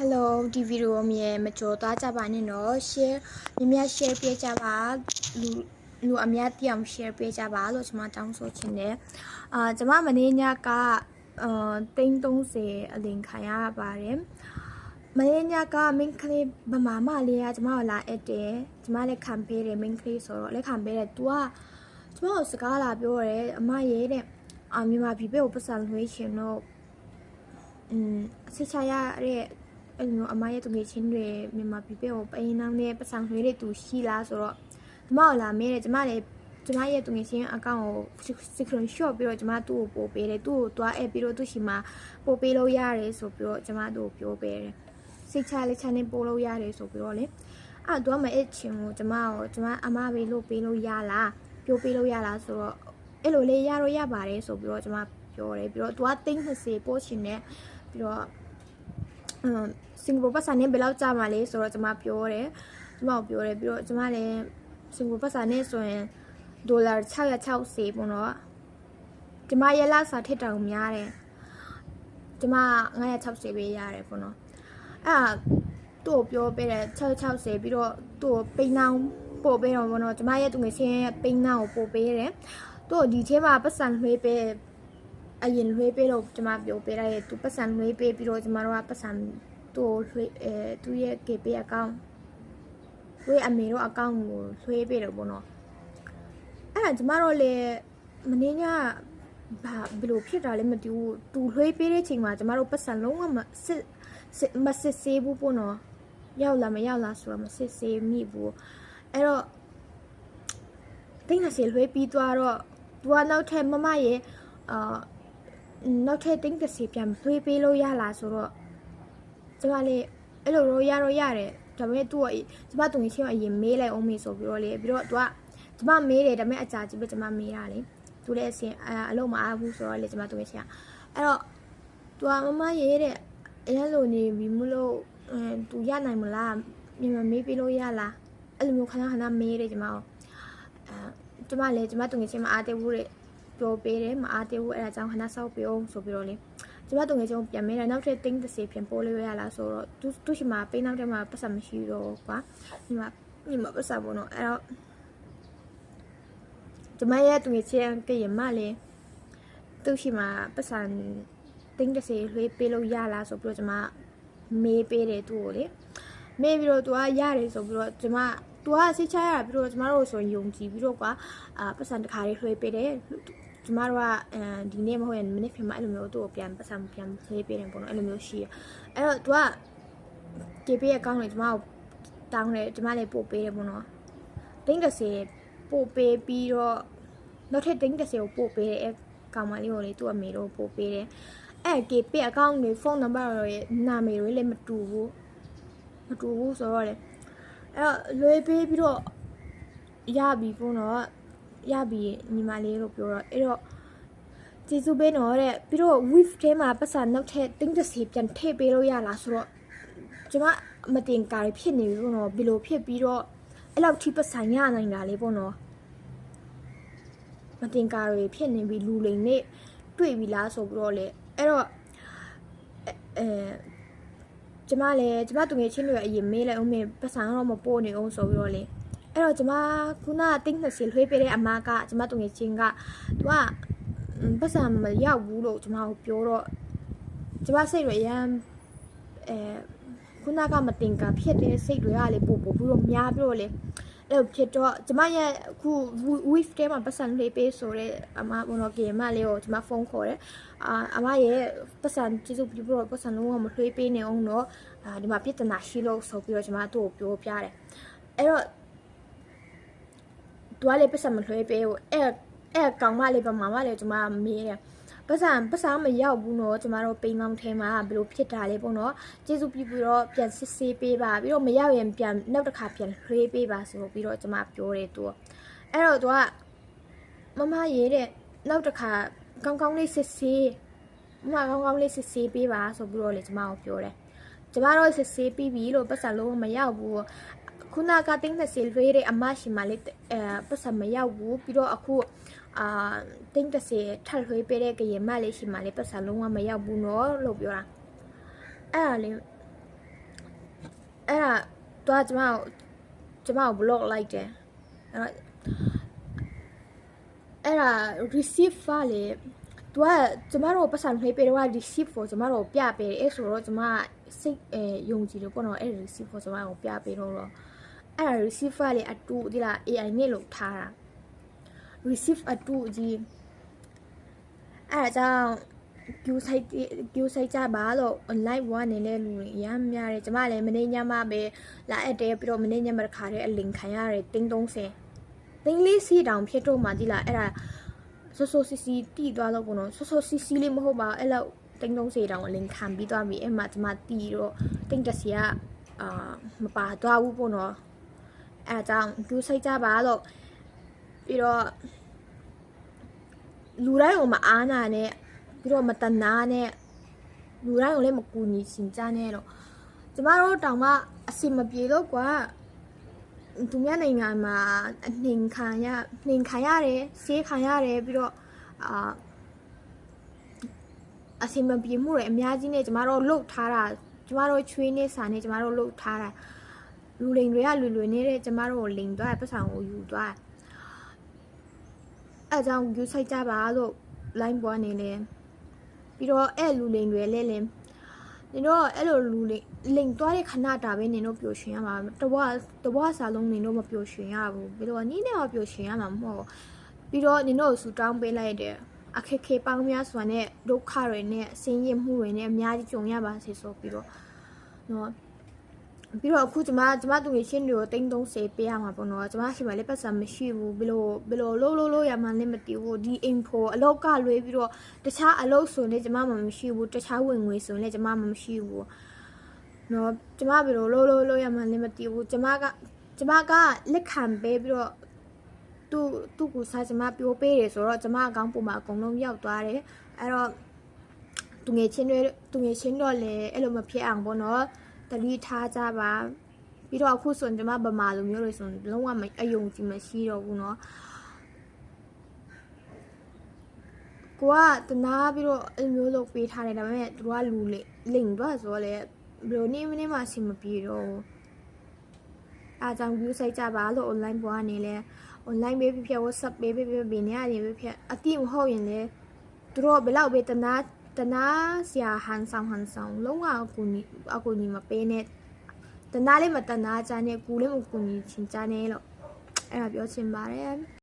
Hello ဒီဗီဒီယိုမြေမကြောသွားကြပါနဲ့နော် share မြတ် share ပေးကြပါလူအများသိအောင် share ပေးကြပါလို့ကျွန်မတောင်းဆိုချင်တယ်ကျွန်မမနေ့ညက330အလင်ခံရပါတယ်မနေ့ညက main ကလေးဗမာမလေးကကျွန်မကိုလာအပ်တယ်ကျွန်မလည်းခံပေးတယ် main ကလေးဆိုတော့လည်းခံပေးတယ် तू ကကျွန်မကိုစကားလာပြောတယ်အမရဲ့တဲ့မြန်မာပြည်ကိုပတ်စံလွှဲရှင်တော့စစ်ချရတဲ့အဲ့လိုအမရဲ့သူငယ်ချင်းတွေမြန်မာပြည်ကိုပိန်းနှောင်းနဲ့ပတ်စံလွှဲတဲ့သူရှိလားဆိုတော့ကျွန်မကိုလာမေးတယ်ကျွန်မရဲ့သူငယ်ချင်းအကောင့်ကို screenshot ပြီးတော့ကျွန်မသူ့ကိုပို့ပေးတယ်သူ့ကိုတွားအပ်ပြီးတော့သူ့ရှိမှာပို့ပေးလို့ရတယ်ဆိုပြီးတော့ကျွန်မသူ့ကိုပြောပေးတယ်စိတ်ချလေးချနေပို့လို့ရတယ်ဆိုပြီးတော့လေတော့မအဲ့ချင်းကိုကျွန်မအမဘေးလို့ပေးလို့ရလားပြောပေးလို့ရလားဆိုတော့အဲ့လိုလေးရတော့ရပါတယ်ဆိုပြီးတော့ကျွန်မပြောတယ်ပြီးတော့သူကသိန်း20ပို့ရှင်နဲ့ပြီးတော့စင်ကာပူပတ်စံနဲ့ဘယ်လောက်ကြာမှာလဲဆိုတော့ကျွန်မပြောတယ်ကျွန်မပြောတယ်ပြီးတော့ကျွန်မလည်းစင်ကာပူပတ်စံနဲ့ဆိုရင်ဒေါ်လာ660ပေါ့နော်ကျွန်မရဲ့လောက်စာထစ်တောင်များတယ်ကျွန်မ960ပဲရတယ်ပေါ့နော်သူ့ကိုပြောပေးတယ်660ပြီးတော့သူ့ကိုပိန်းနှောင်းပို့ပေးတော့ပေါ့နော်ကျွန်မရဲ့သူငယ်ချင်းရဲ့ပိန်းနှောင်းကိုပို့ပေးတယ်သူ့ဒီထဲမှာပတ်စံလွှဲပေးအရင်လွှဲပေးလို့ကျွန်မပြောပေးလိုက်သူပတ်စံလွှဲပေးပြီးတော့ကျွန်မတို့ကပတ်စံသူ့လွှဲသူ့ရဲ့ KP အကောင့်သူ့အမေတို့အကောင့်ကိုလွှဲပေးတယ်ပေါ့နော်ကျွန်မတို့လည်းမင်းညဘယ်လိုဖြစ်တာလဲမသိဘူးသူလွှဲပေးတဲ့ချိန်မှာကျွန်မတို့ပတ်စံလုံးဝမစစ်ဆေးဘူးပေါ့နော်ရောက်လာမရောက်လာဆိုတော့မစစ်ဆေးမိဘူးအဲ့တော့တင်းနဲ့ဆေးလွှဲပြီးသွားတော့သူကနောက်ထပ်မမရဲ့နောက်ထပ်တင်းကစီပြန်လွှဲပေးလို့ရလားဆိုတော့ကျွန်မလည်းအဲ့လိုတော့ရတယ်ဒါပေမဲ့သူ့ကကျွန်မတုံချင်းအရင်မေးလိုက်အောင်မေးဆိုပြီးတော့လေပြီးတော့သူကကျွန်မမေးတယ်ဒါပေမဲ့အကြာကြီးပဲကျွန်မမေးတာလေသူလည်းအစင်အလုံးမအားဘူးဆိုတော့လေကျွန်မတုံချင်းအဲ့တော့သူကမမရေးတဲ့အဲ့လိုနေပြီမလို့သူရနိုင်မလားမြန်မာမေးပေးလို့ရလားအဲ့လိုမျိုးခဏမေးတယ်ကျွန်မကျွန်မလည်းကျွန်မတုံချင်းမအားသေးဘူးတဲ့ပြောပေးတယ်မအားသေးဘူးအဲ့ဒါကြောင့်ခဏဆောက်ပေးအောင်ဆိုပြီးတော့လေကျွန်မတုံငယ်ချင်းပြန်မေးတယ်နောက်ထပ်တင်း30ပြန်ပို့လို့ရလားဆိုတော့သူရှိမှာပေးနောက်ထပ်မှာပတ်စံမရှိတော့ကွာဒီမှာပတ်စံပေါ့နော်အဲ့တော့ကျွန်မရဲ့တုံငယ်ချင်းကရင်မလေးသူရှိမှာပတ်စံတင်း30လွှဲပေးလို့ရလားဆိုပြီးတော့ကျွန်မမေးပေးတယ်သူ့ကိုလေမေးပြီးတော့သူကရတယ်ဆိုပြီးတော့ကျွန်မသူကစိတ်ချရပြီးတော့ကျွန်မတို့ဆိုရင်ယုံကြည်ပြီးတော့ကွာပတ်စံတစ်ခါလေးလွှဲပေးတယ်ကျမတို့ကဒီနေ့မဟုတ်ရင်မိနစ်ဖြစ်မှအဲ့လိုမျိုးသူ့ကိုပြန်ပတ်စံပြန်ရေးပေးတယ်ပေါ့နော်အဲ့လိုမျိုးရှိရအဲ့တော့ तू က KP အကောင့်လေးကျမကိုတောင်းတယ်ကျမလည်းပို့ပေးတယ်ပေါ့နော်တင်း30ပို့ပေးပြီးတော့နောက်ထပ်တင်း30ကိုပို့ပေးတယ်အဲ့ကောင်မလေးကိုလေသူ့အမေတို့ပို့ပေးတယ်အဲ့ KP အကောင့်လေးဖုန်းနံပါတ်ရဲ့နာမည်တွေလည်းမတူဘူးဆိုတော့လေအဲ့တော့လွှဲပေးပြီးတော့ရပြီပေါ့နော်ရပြီညီမလေးတို့ပြောတော့အဲ့တော့ကျေးဇူးပဲနော်တဲ့ပြီးတော့ weave ထဲမှာပတ်စံနောက်ထပ်တင်း30ပြန်ထည့်ပေးလို့ရလားဆိုတော့ကျွန်မမတင်ကားဖြစ်နေပြီပေါ့နော်ဘယ်လိုဖြစ်ပြီးတော့အဲ့လောက်ထိပတ်စံရနိုင်တာလေပေါ့နော်မတင်ကားတွေဖြစ်နေပြီလူလိန်နဲ့တွေ့ပြီလားဆိုပြီးတော့လေအဲ့တော့ကျမတူငယ်ချင်းတွေအရင်မေးလိုက်အောင်မေးပတ်စံတော့မပို့နေအောင်ဆိုပြီးတော့လေအဲ့တော့ကျမခုနတင်း30လွှဲပေးတဲ့အမကကျမတုံငယ်ချင်းကသူကပတ်စံမရောက်ဘူးလို့ကျမကိုပြောတော့ကျမစိတ်ရရန်ခုနကမတင်ကဖြစ်တဲ့စိတ်တွေကလေပို့ပြီးတော့များပြီးတော့လေအဲ့ဖြစ်တော့ကျမရဲ့အခု weave ထဲမှာပတ်စံလွှဲပေးဆိုတဲ့အမဘောနော်ကေမလေးကိုကျမဖုန်းခေါ်တယ်အမရဲ့ပတ်စံကျေးဇူးပြုပြီးတော့ပတ်စံလုံးဝမလွှဲပေးနေအောင်တော့ဒီမှာပြဿနာရှိလို့ဆိုပြီးတော့ကျမသူ့ကိုပြောပြတယ်အဲ့တော့သူကလည်းပတ်စံမလွှဲပေးဘူးအဲ့ကောင်မလေးပမာမလေးကျမမေးတယ်ပတ်စံမရောက်ဘူးနော်ကျမတို့ပိန်းမောင်းထဲမှာဘယ်လိုဖြစ်တာလဲပေါ့နော်ကျေးဇူးပြုပြီးတော့ပြန်စစ်ဆေးပေးပါပြီးတော့မရောက်ရင်ပြန်နောက်တစ်ခါပြန်လွှဲပေးပါဆိုပြီးတော့ကျမပြောတယ်သူအဲ့တော့သူကမရေးတဲ့နောက်တစ်ခါကောင်းလေးစစ်ဆေးကောင်းလေးစစ်ဆေးပေးပါဆိုပြီးတော့လေကျမကိုပြောတယ်ကျမတို့စစ်ဆေးပြီးပြီလို့ပတ်စံလုံးမရောက်ဘူးခုနကတင်း30လွှဲတဲ့အမရှိမှလေပတ်စံမရောက်ဘူးပြီးတော့အခုတင်း30ထပ်လွှဲပေးတဲ့ကရင်မလေးရှိမှလေပတ်စံလုံးဝမရောက်ဘူးနော်လို့ပြောတာအဲ့ဒါလေ အဲ့ဒါသူကကျမကို block လိုက်တယ်အဲ့ဒါ receive ဖားလေသူကကျမတို့ပတ်စံထွေးပေးတော့ receive ကိုကျမတို့ပြပေးတယ်အဲ့ဆိုတော့ကျမစိတ်ယုံကြည်တယ်ပေါ့နော်အဲ့ receive ကိုကျမကိုပြပေးတော့အဲ့ဒါ receive ဖားလေအတူဒီလား AI နဲ့လို့ထားတာ receive အတူကြီးအဲ့ဒါကြောင့်ကျူဆိုင်ကြပါလို့ online ဘွားနေတဲ့လူတွေရမ်းများတယ်ကျမလည်းမနေ့ညမှပဲလာအပ်တယ်ပြီးတော့မနေ့ညမှတစ်ခါတည်းအလင်ခံရတယ်တင်း30တင်း40တောင်ဖြစ်တော့မှဒီလားအဲ့ဒါဆိုစီစီတီးသွားလို့ပေါ့နော်ဆိုစီစီလေးမဟုတ်ပါအဲ့လောက်တင်း30တောင်အလင်ခံပြီးသွားပြီအဲ့မှာကျမတီးတော့တင်း30ကမပါသွားဘူးပေါ့နော်အဲ့ဒါကြောင့်ကျူဆိုင်ကြပါလို့ပြီးတော့လူတိုင်းကိုမအားနာနဲ့ပြီးတော့မတနာနဲ့လူတိုင်းကိုလည်းမကူညီစင်ကြနဲ့တော့ကျမတို့တောင်မှအစင်မပြေလို့ကွာသူများနိုင်ငံမှာနှင်ခံရတယ်ဆေးခံရတယ်ပြီးတော့အစင်မပြေမှုတွေအများကြီးနဲ့ကျမတို့လှုပ်ထားတာကျမတို့ချွေးနေစာနဲ့ကျမတို့လှုပ်ထားတာလူလိန်တွေကလွယ်နေတဲ့ကျမတို့ကိုလိန်သွားပတ်ဆောင်ကိုယူသွားအဲကြောင့်ယူဆိုင်ကြပါလို့ line ပွားနေလေပြီးတော့အဲ့လူလိန်တွေလဲနင်တို့အဲ့လိုလူလိန်သွားတဲ့ခဏတာပဲနင်တို့ပျော်ရွှင်ရမှာတဘွားစာလုံးနင်တို့မပျော်ရွှင်ရဘူးပြီးတော့နီးနေမပျော်ရွှင်ရမှာမဟုတ်ပြီးတော့နင်တို့ဆူတောင်းပေးလိုက်တဲ့အခက်ခဲပေါင်းများစွာနဲ့ဒုက္ခတွေနဲ့ဆင်းရဲမှုတွေနဲ့အများကြီးကြုံရပါစေဆိုပြီးတော့နော်ပြီးတော့အခုကျမသူငယ်ချင်းတွေကိုတိန်း30ပေးရမှာပေါ့နော်ကျမရှိမှလည်းပတ်စံမရှိဘူးဘယ်လိုလို့ရမှလည်းမသိဘူးဒီ info အလောက်ကလွေးပြီးတော့တခြားအလုပ်ဆိုရင်ကျမမှမရှိဘူးတခြားဝင်ငွေဆိုရင်ကျမမှမရှိဘူးနော်ကျမဘယ်လိုလို့ရမှလည်းမသိဘူးကျမကလက်ခံပေးပြီးတော့သူ့ကိုစားကျမပြောပေးတယ်ဆိုတော့ကျမအကောင့်ပုံမှာအကုန်လုံးရောက်သွားတယ်အဲ့တော့သူငယ်ချင်းတော့လည်းအဲ့လိုမဖြစ်အောင်ပေါ့နော်တတိထားကြပါပြီးတော့အခုဆိုရင်ကျမဗမာလူမျိုးတွေဆိုရင်လုံးဝအယုံကြည်မရှိတော့ဘူးเนาะကိုကတနာပြီးတော့အမျိုးလုပ်ပေးထားတယ်ဒါပေမဲ့သူကလူလိန်တော့ဆိုတော့လေဘယ်လိုနေမှအဆင်မပြေတော့အားကြောင့် view ဆိုင်ကြပါလို့ online ပွားနေလဲ online ပဲဖြစ် WhatsApp ပဲဖြစ်ဘယ်နေရာနေပဲဖြစ်အတိမဟုတ်ရင်လေသူတို့ဘယ်လောက်ပဲတနာဆရာဟန်ဆောင်လုံးဝအကူညီမပေးနဲ့တနာလေးမတနာကြနဲ့ကူလေးမကူညီချင်ကြနဲ့လို့အဲ့ဒါပြောချင်ပါတယ်